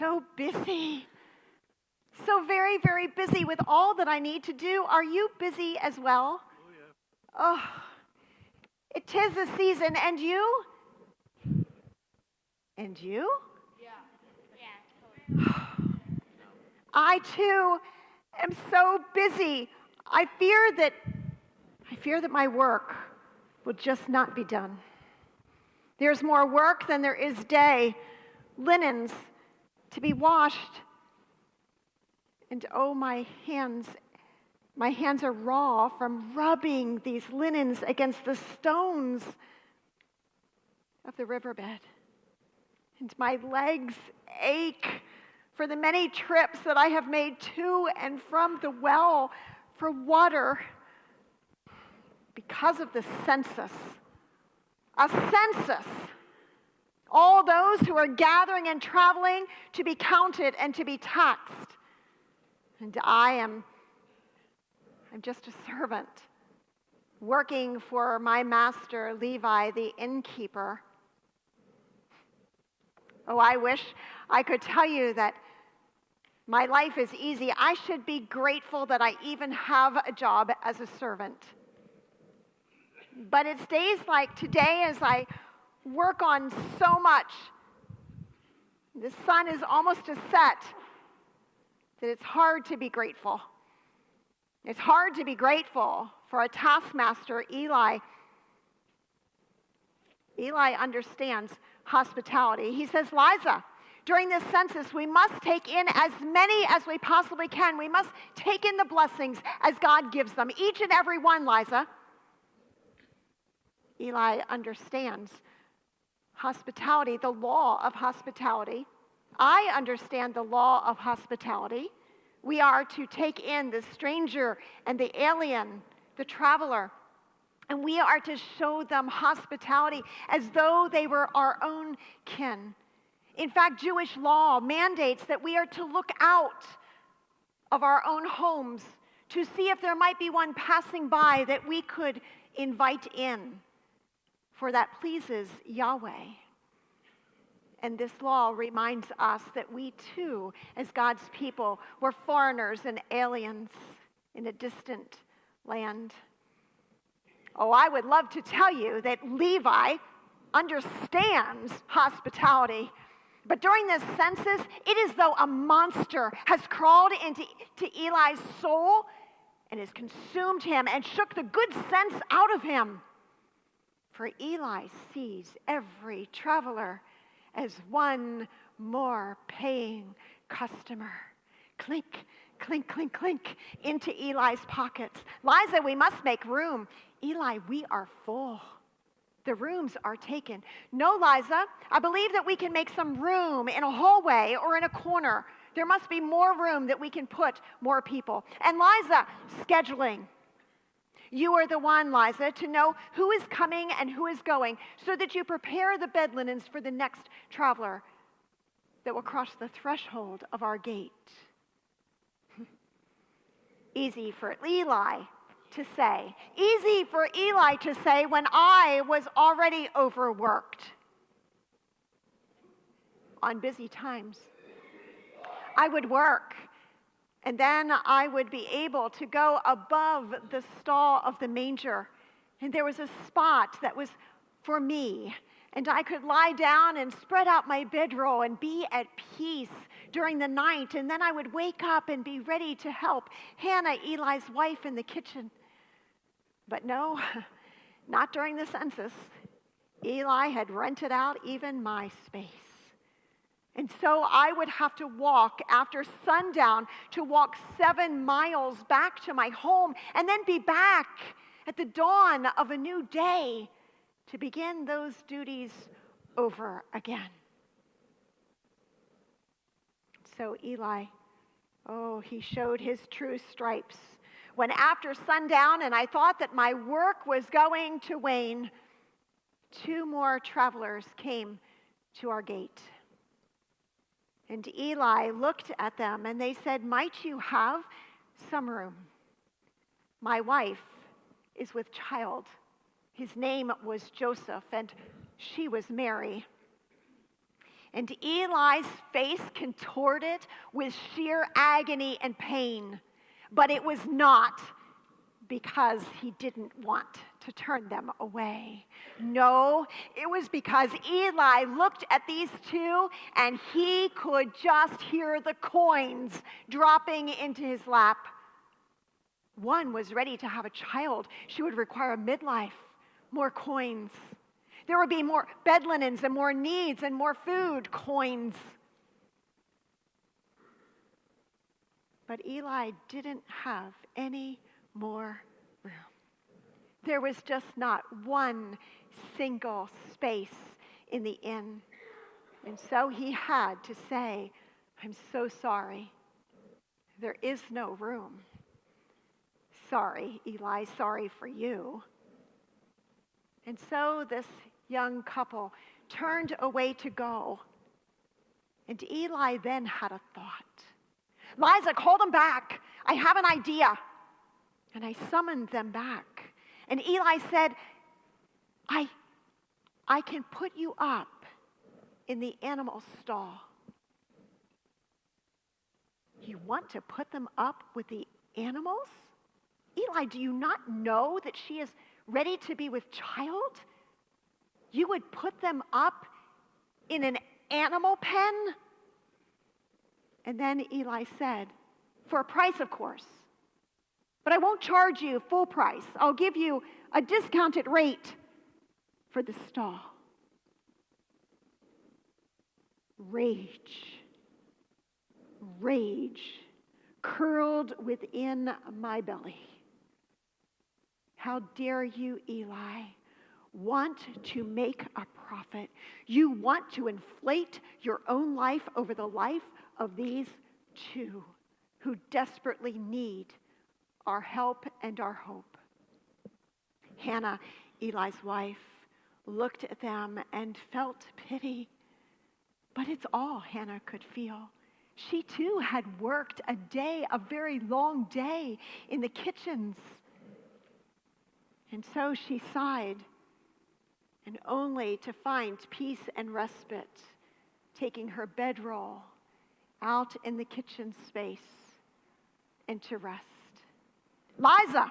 so busy. So very, very busy with all that I need to do. Are you busy as well? Oh, yeah. Oh, it is a season. And you? And you? Yeah. I too am so busy. I fear that my work will just not be done. There's more work than there is day. Linens to be washed. And oh, my hands are raw from rubbing these linens against the stones of the riverbed. And my legs ache for the many trips that I have made to and from the well for water because of the census. A census. All those who are gathering and traveling to be counted and to be taxed. And I'm just a servant working for my master, Levi, the innkeeper. Oh, I wish I could tell you that my life is easy. I should be grateful that I even have a job as a servant. But it's days like today as I work on so much. The sun is almost a set that it's hard to be grateful. It's hard to be grateful for a taskmaster, Eli. Eli understands hospitality. He says, Liza, during this census, we must take in as many as we possibly can. We must take in the blessings as God gives them. Each and every one, Liza. Eli understands hospitality, the law of hospitality. I understand the law of hospitality. We are to take in the stranger and the alien, the traveler, and we are to show them hospitality as though they were our own kin. In fact, Jewish law mandates that we are to look out of our own homes to see if there might be one passing by that we could invite in, for that pleases Yahweh. And this law reminds us that we too, as God's people, were foreigners and aliens in a distant land. Oh, I would love to tell you that Levi understands hospitality. But during this census, it is as though a monster has crawled into Eli's soul and has consumed him and shook the good sense out of him. For Eli sees every traveler as one more paying customer. Clink, clink, clink, clink into Eli's pockets. Liza, we must make room. Eli, we are full. The rooms are taken. No, Liza, I believe that we can make some room in a hallway or in a corner. There must be more room that we can put more people. And Liza, scheduling. You are the one, Liza, to know who is coming and who is going so that you prepare the bed linens for the next traveler that will cross the threshold of our gate. Easy for Eli to say. Easy for Eli to say when I was already overworked. On busy times, I would work. And then I would be able to go above the stall of the manger. And there was a spot that was for me. And I could lie down and spread out my bedroll and be at peace during the night. And then I would wake up and be ready to help Hannah, Eli's wife, in the kitchen. But no, not during the census. Eli had rented out even my space. And so I would have to walk after sundown to walk 7 miles back to my home and then be back at the dawn of a new day to begin those duties over again. So Eli, he showed his true stripes when after sundown and I thought that my work was going to wane, 2 more travelers came to our gate. And Eli looked at them and they said, might you have some room? My wife is with child. His name was Joseph and she was Mary. And Eli's face contorted with sheer agony and pain. But it was not because he didn't want to turn them away. No, it was because Eli looked at these two and he could just hear the coins dropping into his lap. One was ready to have a child. She would require a midlife, more coins. There would be more bed linens and more needs and more food, coins. But Eli didn't have any more room. There was just not one single space in the inn. And so he had to say, I'm so sorry. There is no room. Sorry, Eli, sorry for you. And so this young couple turned away to go. And Eli then had a thought. Liza, call them back. I have an idea. And I summoned them back. And Eli said, I can put you up in the animal stall. You want to put them up with the animals? Eli, do you not know that she is ready to be with child? You would put them up in an animal pen? And then Eli said, for a price, of course. But I won't charge you full price. I'll give you a discounted rate for the stall. Rage curled within my belly. How dare you, Eli, want to make a profit? You want to inflate your own life over the life of these two who desperately need our help and our hope. Hannah, Eli's wife, looked at them and felt pity. But it's all Hannah could feel. She too had worked a day, a very long day in the kitchens. And so she sighed, and only to find peace and respite, taking her bedroll out in the kitchen space and to rest. Liza,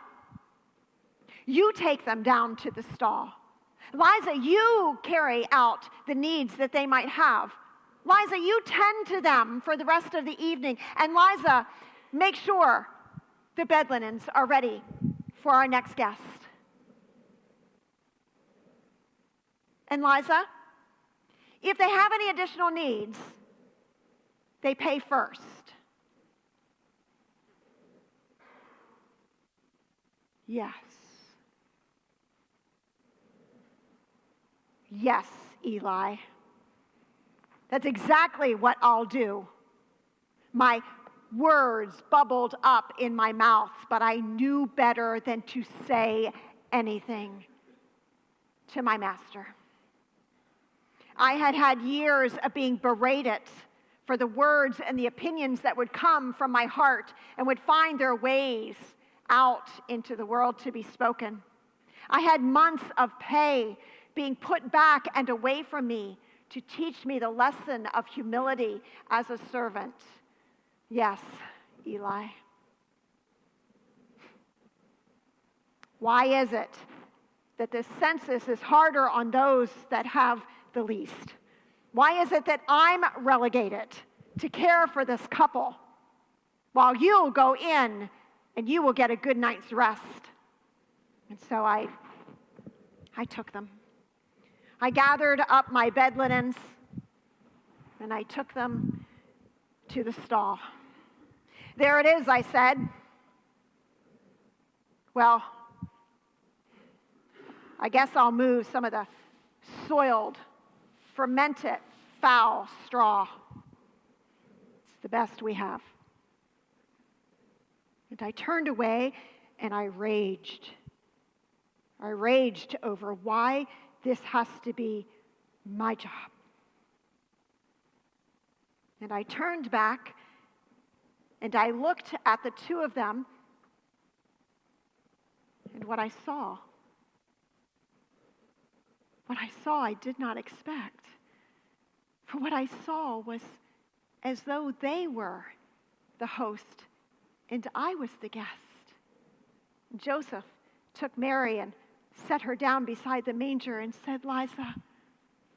you take them down to the stall. Liza, you carry out the needs that they might have. Liza, you tend to them for the rest of the evening. And Liza, make sure the bed linens are ready for our next guest. And Liza, if they have any additional needs, they pay first. Yes. Yes, Eli. That's exactly what I'll do. My words bubbled up in my mouth, but I knew better than to say anything to my master. I had had years of being berated for the words and the opinions that would come from my heart and would find their ways out into the world to be spoken. I had months of pay being put back and away from me to teach me the lesson of humility as a servant. Yes, Eli. Why is it that the census is harder on those that have the least? Why is it that I'm relegated to care for this couple while you'll go in and you will get a good night's rest? And so I took them. I gathered up my bed linens and I took them to the stall. There it is, I said. Well, I guess I'll move some of the soiled, fermented, foul straw. It's the best we have. And I turned away and I raged. I raged over why this has to be my job. And I turned back and I looked at the two of them, and what I saw I did not expect. For what I saw was as though they were the host and I was the guest. Joseph took Mary and set her down beside the manger and said, Liza,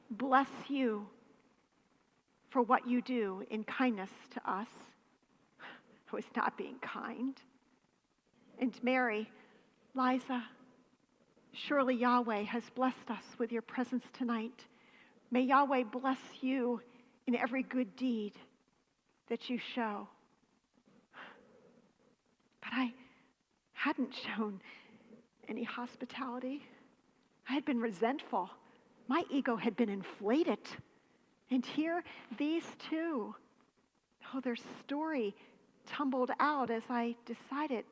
bless you for what you do in kindness to us. I was not being kind. And Mary, Liza, surely Yahweh has blessed us with your presence tonight. May Yahweh bless you in every good deed that you show. But I hadn't shown any hospitality. I had been resentful. My ego had been inflated. And here, these two, their story tumbled out as I decided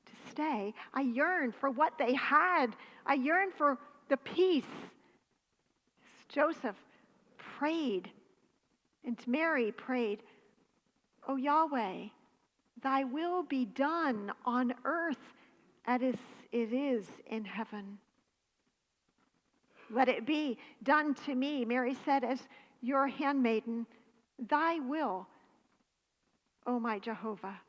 to stay. I yearned for what they had. I yearned for the peace. Joseph prayed, and Mary prayed, O Yahweh, thy will be done on earth as it is in heaven. Let it be done to me, Mary said, as your handmaiden, thy will, O my Jehovah.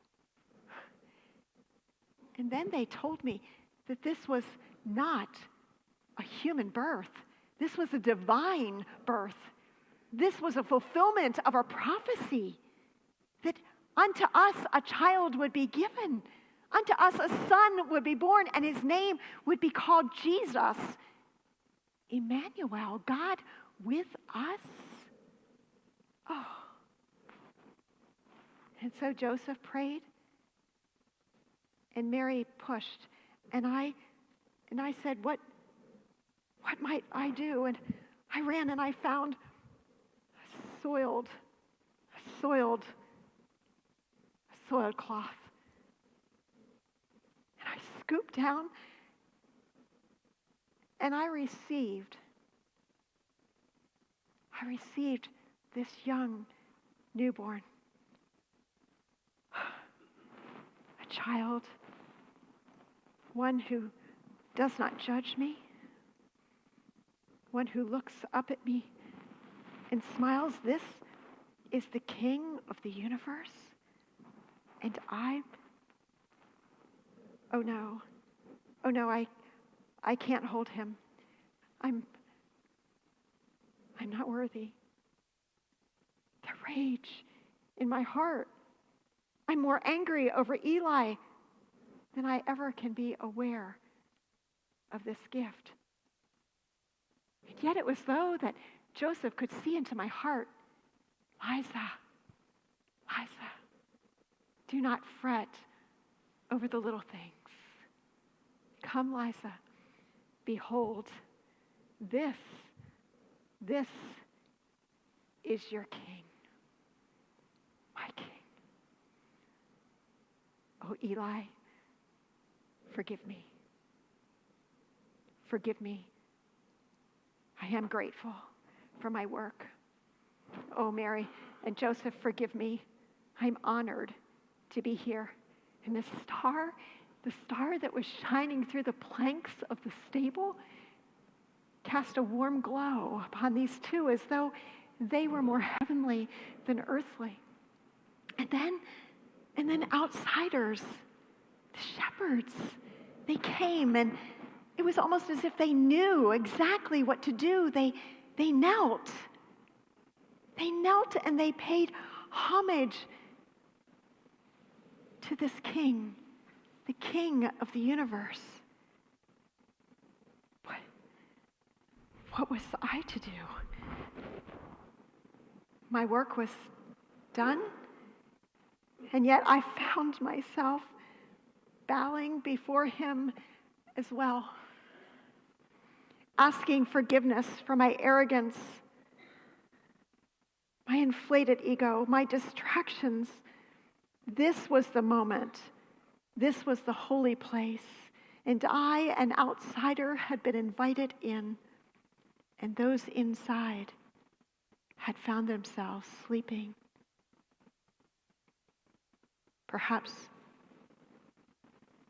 And then they told me that this was not a human birth. This was a divine birth. This was a fulfillment of a prophecy that unto us a child would be given. Unto us a son would be born, and his name would be called Jesus. Emmanuel, God with us. Oh. And so Joseph prayed, and Mary pushed, and I said, what might I do? And I ran and I found a soiled cloth. And I scooped down and I received this young newborn, a child, one who does not judge me, one who looks up at me and smiles. This is the King of the universe. And oh no, I can't hold him. I'm not worthy. The rage in my heart. I'm more angry over Eli than I ever can be aware of this gift. And yet it was though that Joseph could see into my heart. Liza, do not fret over the little things. Come, Liza, behold, this is your king, my king. Oh, Eli, forgive me. Forgive me. I am grateful for my work. Oh, Mary and Joseph, forgive me. I'm honored to be here. And the star that was shining through the planks of the stable cast a warm glow upon these two as though they were more heavenly than earthly. And then outsiders, the shepherds, they came, and it was almost as if they knew exactly what to do. They knelt. They knelt and they paid homage to this king, the King of the universe. What was I to do? My work was done, and yet I found myself bowing before him as well, asking forgiveness for my arrogance, my inflated ego, my distractions. This was the moment. This was the holy place. And I, an outsider, had been invited in. And those inside had found themselves sleeping. Perhaps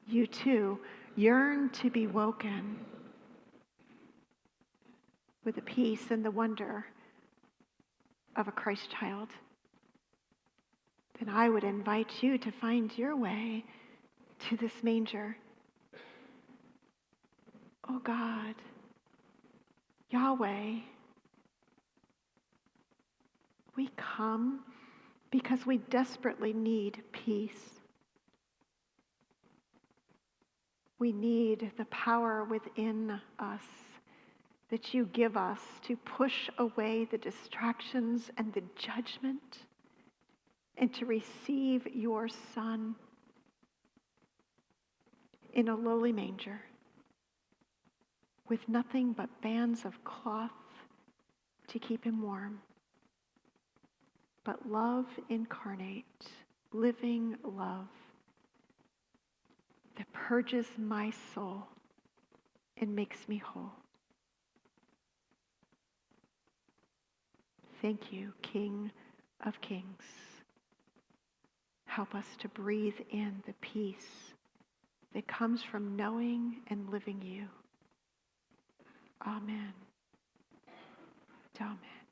you too yearn to be woken with the peace and the wonder of a Christ child, then I would invite you to find your way to this manger. Oh God, Yahweh, we come because we desperately need peace. We need the power within us that you give us to push away the distractions and the judgment and to receive your Son in a lowly manger with nothing but bands of cloth to keep him warm. But love incarnate, living love that purges my soul and makes me whole. Thank you, King of Kings. Help us to breathe in the peace that comes from knowing and living you. Amen. Amen.